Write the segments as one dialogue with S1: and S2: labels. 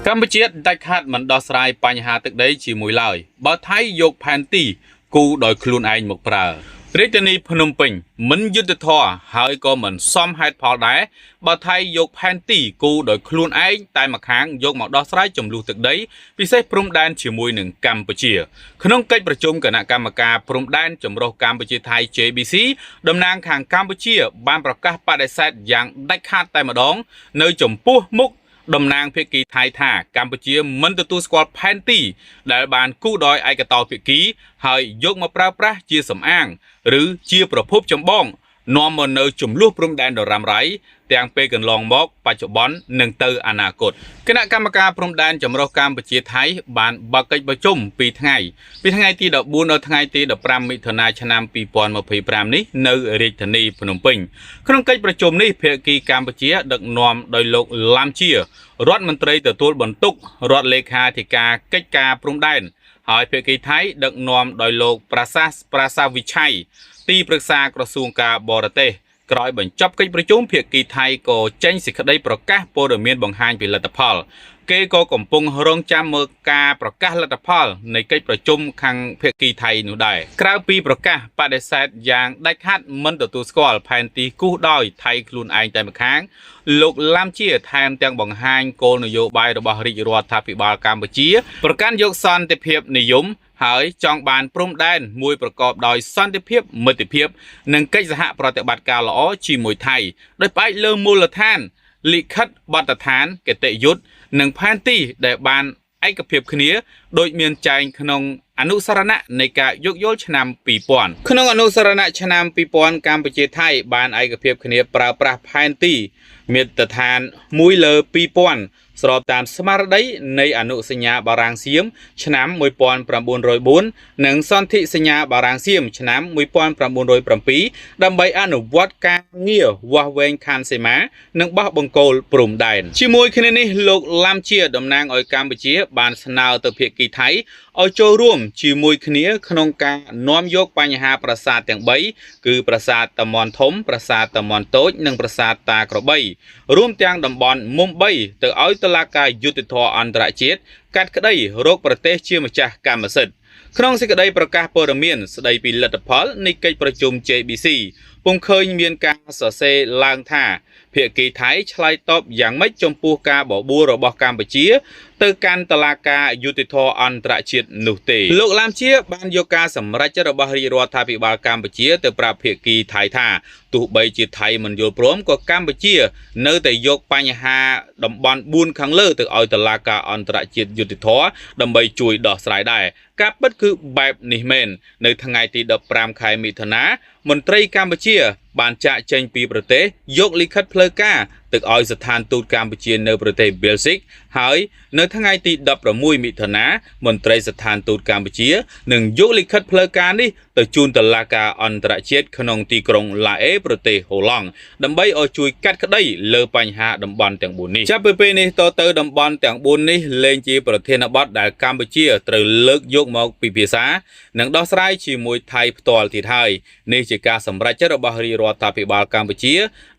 S1: កម្ពុជាដាច់ខាតមិនដោះស្រាយបញ្ហាទឹកដីជាមួយឡើយបើថៃយកផែនទីគូដោយខ្លួនឯងមកប្រើរាជធានីភ្នំពេញមិនយុត្តិធម៌ហើយក៏មិនសមហេតុផលដែរបើថៃយកផែនទីគូដោយខ្លួនឯងតែម្ខាងយកមកដោះស្រាយចំនួនទឹកដីពិសេសព្រំដែនជាមួយនឹងកម្ពុជាក្នុងកិច្ចប្រជុំគណៈកម្មការព្រំដែនចម្រុះកម្ពុជាថៃ JBC តំណាងខាងកម្ពុជាបានប្រកាសបដិសេធយ៉ាងដាច់ខាតតែម្ដងនៅចំពោះមុខតំណាងភាគីថៃថាកម្ពុជាមិនទទួលស្គាល់ផែនទីដែលបានគូដោយឯកតោភាគីហើយយកមកប្រើប្រាស់ជាសំអាងឬជាប្រភពចម្បងនាំមកនៅចំនួនព្រំដែនដរ៉ាំរ៉ៃទាំងពេលកន្លងមកបច្ចុប្បន្ននិងទៅអនាគតគណៈកម្មការព្រំដែនចម្រុះកម្ពុជាថៃបានបើកកិច្ចប្រជុំពីថ្ងៃទី14ដល់ថ្ងៃទី15មិថុនាឆ្នាំ2025នេះនៅរាជធានីភ្នំពេញក្នុងកិច្ចប្រជុំនេះភាគីកម្ពុជាដឹកនាំដោយលោកឡាំជារដ្ឋមន្ត្រីទទួលបន្ទុករដ្ឋលេខាធិការកិច្ចការព្រំដែនហើយភាគីថៃដឹកនាំដោយលោកប្រាសាវិឆ័យទីប្រឹក្សាក្រសួងការបរទេសក្រោយបញ្ចប់កិច្ចប្រជុំភាគីថៃក៏ចេញសេចក្តីប្រកាសព័ត៌មានបង្ហាញពីលទ្ធផលគេក៏កំពុងរងចាំមើលការប្រកាសលទ្ធផលនៃកិច្ចប្រជុំខាងភាគីថៃនោះដែរក្រៅពីប្រកាសបដិសេធយ៉ាងដាច់ខាតមិនទទួលស្គាល់ផែនទីគូសដោយថៃខ្លួនឯងតែម្ខាងលោកឡាំជាថែមទាំងបង្ហាញគោលនយោបាយរបស់រាជរដ្ឋាភិបាលកម្ពុជាប្រកាន់យកសន្តិភាពនិយមហើយចង់បានព្រំដែនមួយប្រកបដោយសន្តិភាពមិត្តភាពនិងកិច្ចសហប្រតិបត្តិការល្អជាមួយថៃដោយផ្អែកលើមូលដ្ឋានលិខិតបទដ្ឋានគតិយុត្តនិងផែនទីដែលបានឯកភាពគ្នាដោយមានចែងក្នុងអនុសរណៈនៃការយោគយល់ឆ្នាំ2000ក្នុងអនុសរណៈឆ្នាំ2000កម្ពុជាថៃបានឯកភាពគ្នាប្រើប្រាស់ផែនទីមាត្រដ្ឋាន1លើ2000ស្របតាមស្មារតីនៃអនុសញ្ញាបារាំងសៀមឆ្នាំ1904និងសន្ធិសញ្ញាបារាំងសៀមឆ្នាំ1907ដើម្បីអនុវត្តការងារវាស់វែងខណ្ឌសីមានិងបោះបង្គោលព្រំដែនជាមួយគ្នានេះលោកឡាំជាតំណាងឲ្យកម្ពុជាបានស្នើទៅភាគីថៃឲ្យចូលរួមជាមួយគ្នាក្នុងការនាំយកបញ្ហាប្រាសាទទាំង3គឺប្រាសាទតាមាន់ធំប្រាសាទតាមាន់តូចនិងប្រាសាទតាក្របីរួមទាំងតំបន់មុំ3ទៅឲ្យតុលាការយុត្តិធម៌អន្តរជាតិកាត់ក្តីរកប្រទេសជាម្ចាស់កម្មសិទ្ធិក្នុងសេចក្តីប្រកាសព័ត៌មានស្តីពីលទ្ធផលនៃកិច្ចប្រជុំ JBC ពុំឃើញមានការសរសេរឡើងថាភាគីថៃឆ្លើយតបយ៉ាងម៉េចចំពោះការបបួលរបស់កម្ពុជាទៅកាន់តុលាការយុត្តិធម៌អន្តរជាតិនោះទេលោកឡាំជាបានយកការសម្រេចចិត្តរបស់រាជរដ្ឋាភិបាលកម្ពុជាទៅប្រាប់ភាគីថៃថាទោះបីជាថៃមិនយល់ព្រមក៏កម្ពុជានៅតែយកបញ្ហាតំបន់4ខាងលើទៅឲ្យតុលាការអន្តរជាតិយុត្តិធម៌ដើម្បីជួយដោះស្រាយដែរការពិតគឺបែបនេះមែននៅថ្ងៃទី15ខែមិថុនាមន្ត្រីកម្ពុជាបានចាក់ចេញពីប្រទេសយកលិខិតផ្លូវការទៅឲ្យស្ថានទូតកម្ពុជានៅប្រទេសបែលហ្សិកហើយនៅថ្ងៃទី16មិថុនាមន្ត្រីស្ថានទូតកម្ពុជានឹងយកលិខិតផ្លូវការនេះទៅជូនតុលាការអន្តរជាតិក្នុងទីក្រុងឡាអេប្រទេសហូឡង់ដើម្បីឲ្យជួយកាត់ក្តីលើបញ្ហាតំបន់ទាំង4នេះចាប់ពីពេលនេះតទៅតំបន់ទាំង4នេះលែងជាប្រធានបទដែលកម្ពុជាត្រូវលើកយកមកពិភាក្សានិងដោះស្រាយជាមួយថៃផ្ទាល់ទៀតហើយនេះជាការសម្រេចចិត្តរបស់រាជរដ្ឋាភិបាលកម្ពុជា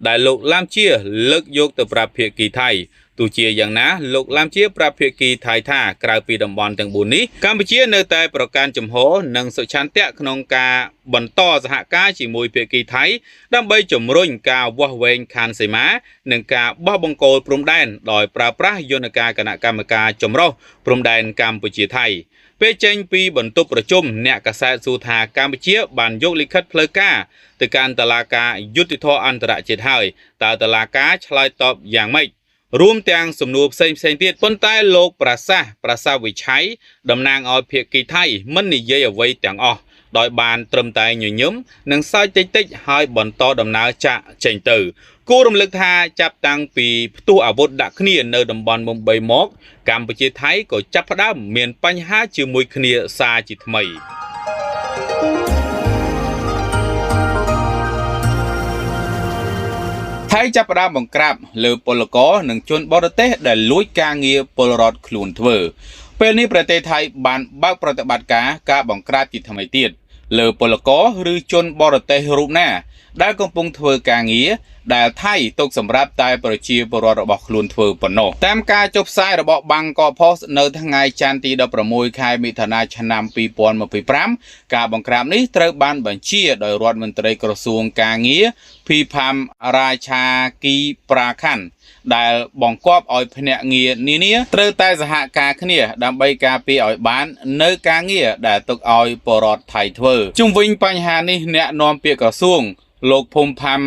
S1: ដែលលោកឡាំជាលើកយកទៅប្រាប់ភាគីថៃទោះជាយ៉ាងណាលោកឡាំជាប្រាប់ភាគីថៃថាក្រៅពីតំបន់ទាំង4នេះកម្ពុជានៅតែប្រកាន់ជំហរនិងសុឆន្ទៈក្នុងការបន្តសហការជាមួយភាគីថៃដើម្បីជំរុញការវាស់វែងខណ្ឌសីមានិងការបោះបង្គោលព្រំដែនដោយប្រើប្រាស់យន្តការគណៈកម្មការចម្រុះព្រំដែនកម្ពុជាថៃពេលចេញពីបន្ទប់ប្រជុំអ្នកកាសែតសួរថាកម្ពុជាបានយកលិខិតផ្លូវការទៅកាន់តុលាការយុត្តិធម៌អន្តរជាតិហើយតើតុលាការឆ្លើយតបយ៉ាងម៉េចរួមទាំងសំណួរផ្សេងទៀតប៉ុន្តែលោកប្រាសាវិឆ័យតំណាងឲ្យភាគីថៃមិននិយាយអ្វីទាំងអស់ដោយបានត្រឹមតែញញឹមនិងសើចតិចហើយបន្តដំណើរចាក់ចេញទៅគួររំលឹកថាចាប់តាំងពីផ្ទុះអាវុធដាក់គ្នានៅតំបន់មុំ3មកកម្ពុជាថៃក៏ចាប់ផ្ដើមមានបញ្ហាជាមួយគ្នាសារជាថ្មីថៃចាប់ផ្ដើមបង្ក្រាបលើពលករនិងជនបរទេសដែលលួចការងារពលរដ្ឋខ្លួនធ្វើពេលនេះប្រទេសថៃបានបើកប្រតិបត្តិការបង្ក្រាបជាថ្មីទៀតលើពលករឬជនបរទេសរូបណា ដែលកំពុងធ្វើការងារដែលថៃទុកសម្រាប់តែប្រជាពលរដ្ឋរបស់ខ្លួនធ្វើប៉ុណ្ណោះតាមការចុះផ្សាយរបស់ Bangkok Post នៅថ្ងៃច័ន្ទទី 16 ខែមិថុនាឆ្នាំ 2025 ការបង្ក្រាបនេះត្រូវបានបញ្ជាដោយរដ្ឋមន្ត្រីក្រសួងការងារ Phipam Ratchakitprakarn ប្រាខាន់ដែលបង្គាប់ឲ្យភ្នាក់ងារនានាត្រូវតែសហការគ្នាដើម្បីការពារឲ្យបាននៅការងារដែលទុកឲ្យពលរដ្ឋថៃធ្វើជុំវិញបញ្ហានេះអ្នកនាំពាក្យក្រសួងលោកភូមិផាំ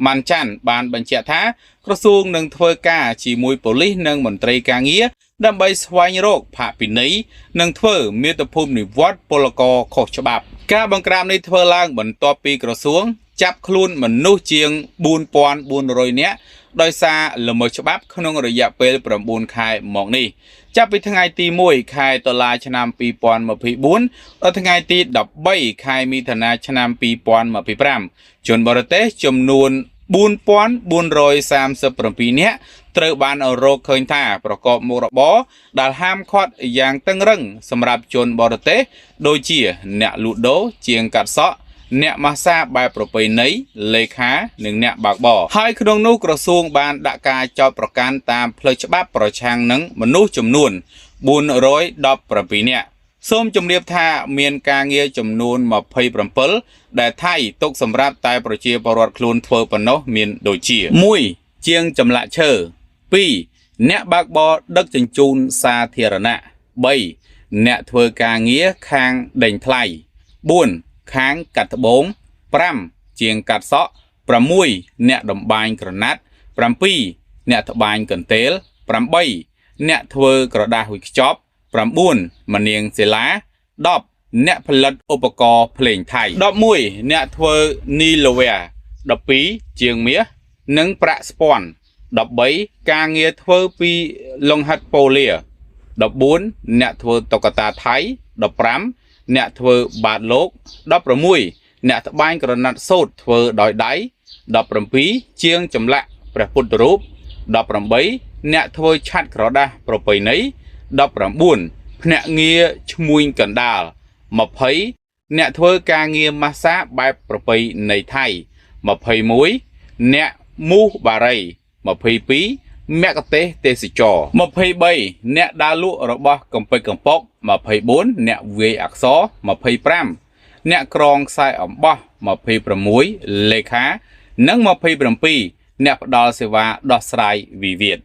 S1: ម៉ាន់ច័ន្ទបានបញ្ជាក់ថាក្រសួងនឹងធ្វើការជាមួយប៉ូលីសនិងមន្ត្រីការងារដើម្បីស្វែងរកផាកពិន័យនិងធ្វើមាតុភូមិនិវត្តន៍ពលករខុសច្បាប់ការបង្ក្រាបនេះធ្វើឡើងបន្ទាប់ពីក្រសួងចាប់ខ្លួនមនុស្សជាង 4,400 នាក់ដោយសារល្មើសច្បាប់ក្នុងរយៈពេល 9 ខែមកនេះចាប់ពីថ្ងៃទី 1 ខែតុលាឆ្នាំ 2024 ដល់ថ្ងៃទី 13 ខែមិថុនាឆ្នាំ 2025 ជនបរទេសចំនួន 4,437 នាក់ត្រូវបានរកឃើញថាប្រកបមុខរបរដែលហាមឃាត់យ៉ាងតឹងរឹងសម្រាប់ជនបរទេសដូចជាអ្នកលក់ដូរជាងកាត់សក់អ្នកម៉ាស្សាបែបប្រពៃណីលេខានិងអ្នកបើកបរហើយក្នុងនោះក្រសួងបានដាក់ការចោទប្រកាន់តាមផ្លូវច្បាប់ប្រឆាំងនឹងមនុស្សចំនួន 417 នាក់សូមជម្រាបថាមានការងារចំនួន 27 ដែលថៃទុកសម្រាប់តែប្រជាពលរដ្ឋខ្លួនធ្វើប៉ុណ្ណោះមានដូចជា 1. ជាងចម្លាក់ឈើ 2. អ្នកបើកបរដឹកជញ្ជូនសាធារណៈ 3. អ្នកធ្វើការងារខាងដេញថ្លៃ 4. ខាងកាត់ត្បូង 5. ជាងកាត់សក់ 6. អ្នកតម្បាញក្រណាត់ 7. អ្នកត្បាញកន្ទេល 8. អ្នកធ្វើក្រដាសវេចខ្ចប់ 9. ម្នាងសិលា 10. អ្នកផលិតឧបករណ៍ភ្លេងថៃ 11. អ្នកធ្វើនីឡូវែ 12. ជាងមាសនិងប្រាក់ស្ពាន់ 13. ការងារធ្វើពីលង្ហិតប៉ូលា 14. អ្នកធ្វើតុក្កតាថៃ 15. អ្នកធ្វើបាតលោក 16. អ្នកត្បាញក្រណាត់សូត្រធ្វើដោយដៃ 17. ជាងចម្លាក់ព្រះពុទ្ធរូប 18. អ្នកធ្វើឆ័ត្រក្រដាសប្រពៃណី 19. ភ្នាក់ងារឈ្មួញកណ្ដាល 20. អ្នកធ្វើការងារម៉ាស្សាបែបប្រពៃណីថៃ 21. អ្នកមូសបារី 22. មគ្គុទ្ទេសក៍ទេសចរ 23. អ្នកដើរលក់របស់កំពេចកំប៉ុក 24. អ្នកវាយអក្សរ 25. អ្នកក្រងខ្សែអំបោះ 26. លេខានិង 27. អ្នកផ្ដល់សេវាដោះស្រាយវិវាទ